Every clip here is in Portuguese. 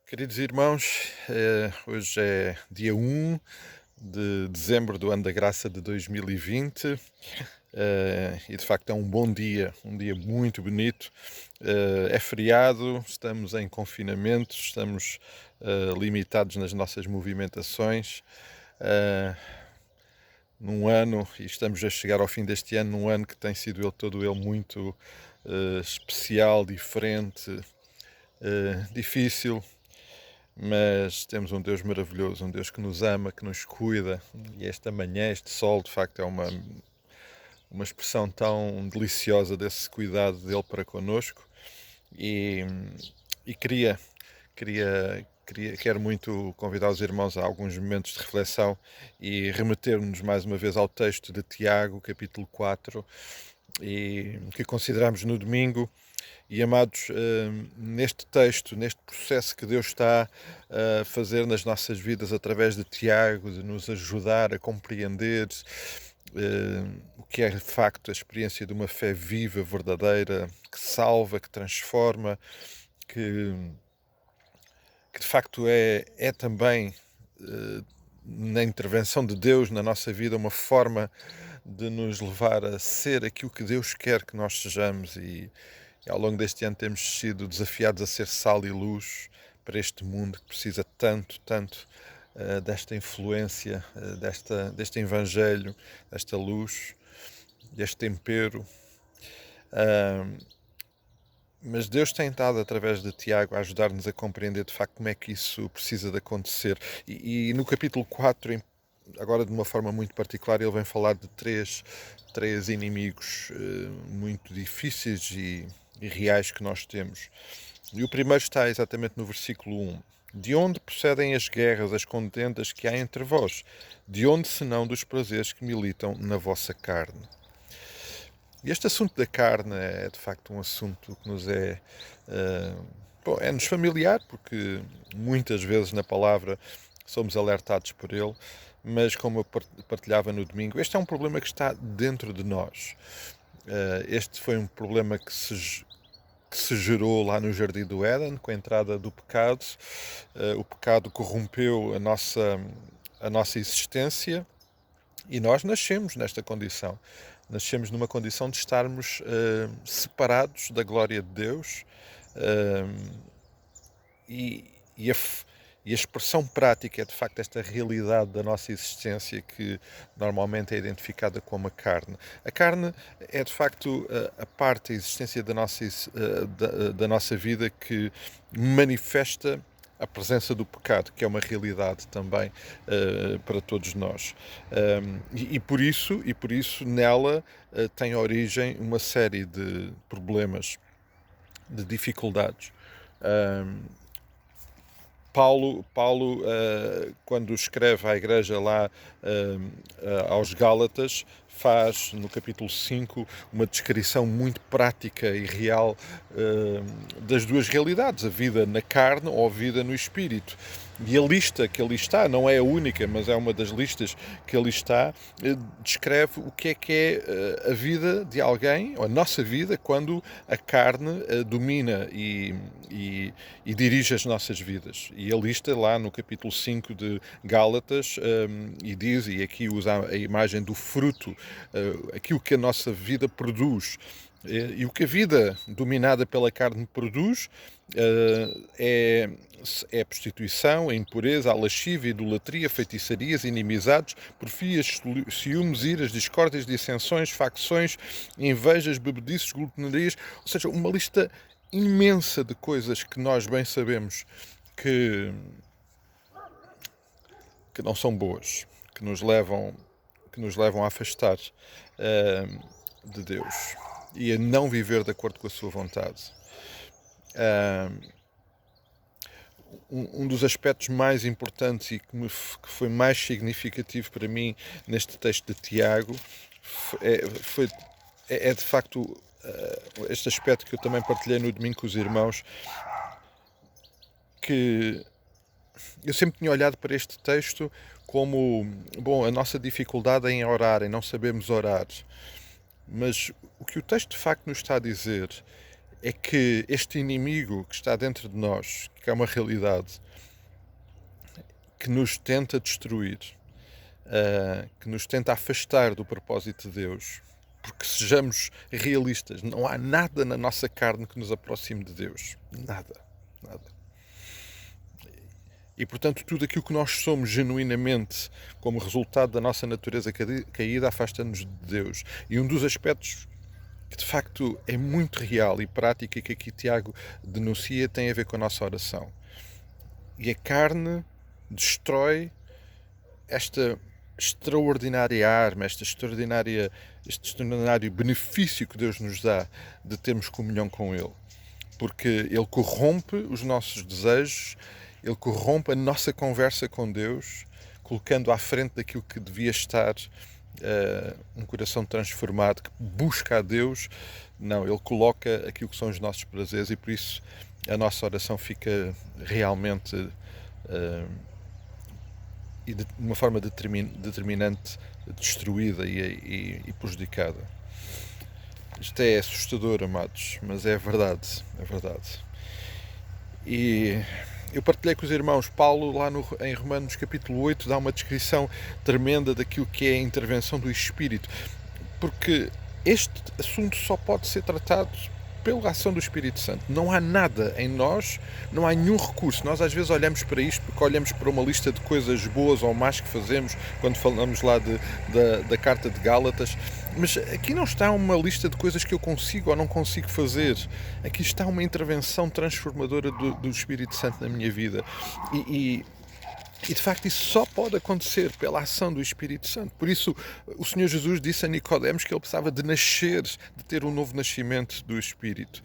Queridos irmãos, hoje é dia 1 de dezembro do ano da graça de 2020, e de facto é um dia muito bonito. É feriado, estamos em confinamento, estamos limitados nas nossas movimentações. eh, Num ano, e estamos a chegar ao fim deste ano, num ano que tem sido todo ele muito especial, diferente, difícil. Mas temos um Deus maravilhoso, um Deus que nos ama, que nos cuida. E esta manhã, este sol, de facto, é uma expressão tão deliciosa desse cuidado dele para connosco. E, e quero muito convidar os irmãos a alguns momentos de reflexão e remeter-nos mais uma vez ao texto de Tiago, capítulo 4, e que consideramos no domingo. E amados, neste texto, neste processo que Deus está a fazer nas nossas vidas através de Tiago, de nos ajudar a compreender o que é de facto a experiência de uma fé viva, verdadeira, que salva, que transforma, que, que de facto é também, na intervenção de Deus na nossa vida, uma forma de nos levar a ser aquilo que Deus quer que nós sejamos. E ao longo deste ano temos sido desafiados a ser sal e luz para este mundo que precisa tanto, tanto desta influência, deste evangelho, desta luz, deste tempero. Mas Deus tem estado, através de Tiago, a ajudar-nos a compreender de facto como é que isso precisa de acontecer. E no capítulo 4, agora de uma forma muito particular, ele vem falar de três inimigos muito difíceis e reais que nós temos. E o primeiro está exatamente no versículo 1. De onde procedem as guerras, as contendas que há entre vós? De onde senão dos prazeres que militam na vossa carne? E este assunto da carne é de facto um assunto que nos é-nos familiar, porque muitas vezes na palavra somos alertados por ele, mas como eu partilhava no domingo, este é um problema que está dentro de nós. Este foi um problema que se gerou lá no Jardim do Éden, com a entrada do pecado. O pecado corrompeu a nossa existência e nós nascemos nesta condição. Nascemos numa condição de estarmos separados da glória de Deus, e, e, a, e a expressão prática é de facto esta realidade da nossa existência que normalmente é identificada como a carne. A carne é de facto a parte da existência da nossa vida que manifesta a presença do pecado, que é uma realidade também para todos nós. E por isso nela tem origem uma série de problemas, de dificuldades. Paulo, quando escreve à igreja lá aos Gálatas, faz no capítulo 5 uma descrição muito prática e real das duas realidades, a vida na carne ou a vida no espírito. E a lista que ali está, não é a única, mas é uma das listas que ali está, descreve o que é a vida de alguém, ou a nossa vida, quando a carne domina e dirige as nossas vidas. E a lista lá no capítulo 5 de Gálatas e diz, e aqui usa a imagem do fruto, aquilo que a nossa vida produz. E o que a vida dominada pela carne produz é a prostituição, a impureza, a lascívia, a idolatria, feitiçarias, inimizades, porfias, ciúmes, iras, discórdias, dissensões, facções, invejas, bebedices, glutonarias, ou seja, uma lista imensa de coisas que nós bem sabemos que não são boas, que nos levam a afastar de Deus e a não viver de acordo com a sua vontade. Um dos aspectos mais importantes e que foi mais significativo para mim neste texto de Tiago é de facto este aspecto que eu também partilhei no domingo com os irmãos, que eu sempre tinha olhado para este texto como, bom, a nossa dificuldade em orar, em não sabermos orar. Mas o que o texto de facto nos está a dizer é que este inimigo que está dentro de nós, que é uma realidade, que nos tenta destruir, que nos tenta afastar do propósito de Deus, porque sejamos realistas, não há nada na nossa carne que nos aproxime de Deus. Nada. Nada. E, portanto, tudo aquilo que nós somos genuinamente como resultado da nossa natureza caída afasta-nos de Deus. E um dos aspectos que, de facto, é muito real e prático e que aqui Tiago denuncia tem a ver com a nossa oração. E a carne destrói esta extraordinária arma, este extraordinário benefício que Deus nos dá de termos comunhão com Ele. Porque Ele corrompe os nossos desejos, Ele corrompe a nossa conversa com Deus, colocando à frente daquilo que devia estar um coração transformado, que busca a Deus. Não, Ele coloca aquilo que são os nossos prazeres e por isso a nossa oração fica realmente e de uma forma determinante destruída e prejudicada. Isto é assustador, amados, mas é verdade, é verdade. E eu partilhei com os irmãos, Paulo lá em Romanos capítulo 8 dá uma descrição tremenda daquilo que é a intervenção do Espírito, porque este assunto só pode ser tratado pela ação do Espírito Santo. Não há nada em nós, não há nenhum recurso. Nós às vezes olhamos para isto porque olhamos para uma lista de coisas boas ou más que fazemos quando falamos lá da carta de Gálatas, mas aqui não está uma lista de coisas que eu consigo ou não consigo fazer. Aqui está uma intervenção transformadora do Espírito Santo na minha vida. E de facto isso só pode acontecer pela ação do Espírito Santo. Por isso o Senhor Jesus disse a Nicodemos que ele precisava de nascer, de ter um novo nascimento do Espírito.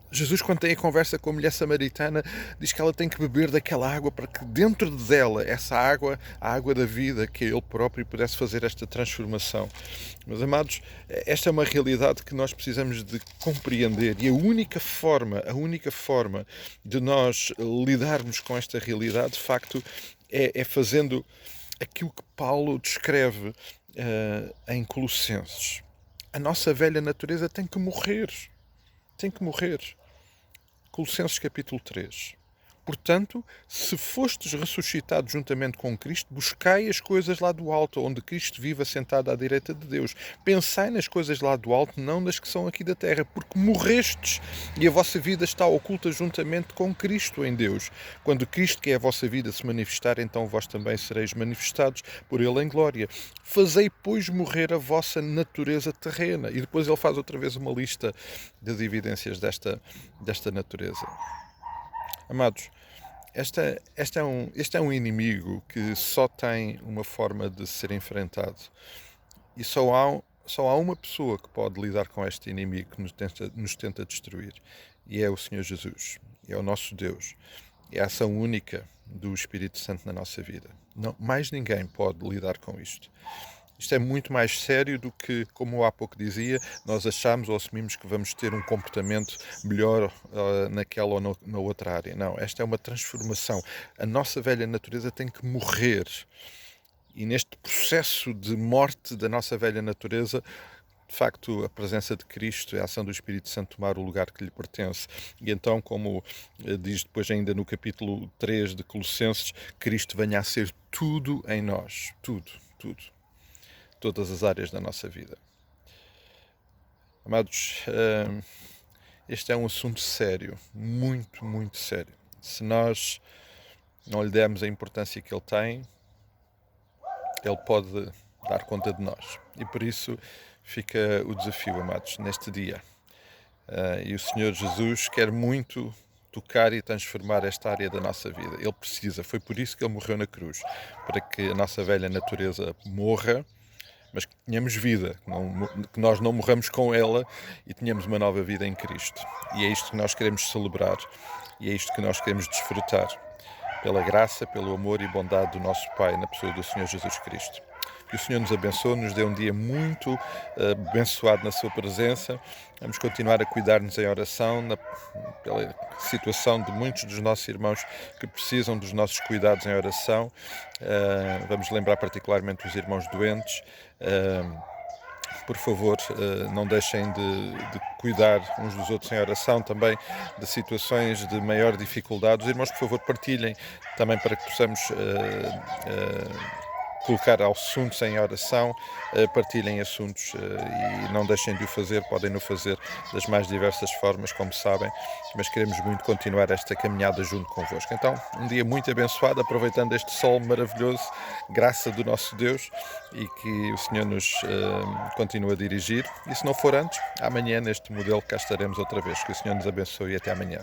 Jesus, quando tem a conversa com a mulher samaritana, diz que ela tem que beber daquela água para que dentro dela, essa água, a água da vida, que ele próprio pudesse fazer esta transformação. Meus amados, esta é uma realidade que nós precisamos de compreender e a única forma de nós lidarmos com esta realidade, de facto, é fazendo aquilo que Paulo descreve em Colossenses. A nossa velha natureza tem que morrer. Tem que morrer. Colossenses capítulo 3. Portanto, se fostes ressuscitados juntamente com Cristo, buscai as coisas lá do alto, onde Cristo vive assentado à direita de Deus. Pensai nas coisas lá do alto, não nas que são aqui da terra, porque morrestes e a vossa vida está oculta juntamente com Cristo em Deus. Quando Cristo, que é a vossa vida, se manifestar, então vós também sereis manifestados por Ele em glória. Fazei, pois, morrer a vossa natureza terrena. E depois ele faz outra vez uma lista das evidências desta natureza. Amados, este é um inimigo que só tem uma forma de ser enfrentado. E só há uma pessoa que pode lidar com este inimigo que nos tenta destruir. E é o Senhor Jesus. É o nosso Deus. É a ação única do Espírito Santo na nossa vida. Não, mais ninguém pode lidar com isto. Isto é muito mais sério do que, como eu há pouco dizia, nós achamos ou assumimos que vamos ter um comportamento melhor naquela ou na outra área. Não, esta é uma transformação. A nossa velha natureza tem que morrer. E neste processo de morte da nossa velha natureza, de facto, a presença de Cristo e a ação do Espírito Santo tomar o lugar que lhe pertence. E então, como diz depois ainda no capítulo 3 de Colossenses, Cristo venha a ser tudo em nós. Tudo, tudo. Todas as áreas da nossa vida. Amados, este é um assunto sério, muito, muito sério. Se nós não lhe dermos a importância que ele tem, ele pode dar conta de nós. E por isso fica o desafio, amados, neste dia. E o Senhor Jesus quer muito tocar e transformar esta área da nossa vida. Ele precisa, foi por isso que ele morreu na cruz, para que a nossa velha natureza morra, mas que tenhamos vida, que nós não morramos com ela e tenhamos uma nova vida em Cristo. E é isto que nós queremos celebrar e é isto que nós queremos desfrutar, pela graça, pelo amor e bondade do nosso Pai na pessoa do Senhor Jesus Cristo. Que o Senhor nos abençoe, nos dê um dia muito abençoado na sua presença. Vamos continuar a cuidar-nos em oração pela situação de muitos dos nossos irmãos que precisam dos nossos cuidados em oração. Vamos lembrar particularmente os irmãos doentes, por favor, não deixem de cuidar uns dos outros em oração, também de situações de maior dificuldade. Os irmãos, por favor, partilhem também para que possamos colocar assuntos em oração, partilhem assuntos e não deixem de o fazer, podem o fazer das mais diversas formas, como sabem, mas queremos muito continuar esta caminhada junto convosco. Então, um dia muito abençoado, aproveitando este sol maravilhoso, graça do nosso Deus, e que o Senhor nos continue a dirigir, e se não for antes, amanhã neste modelo cá estaremos outra vez. Que o Senhor nos abençoe e até amanhã.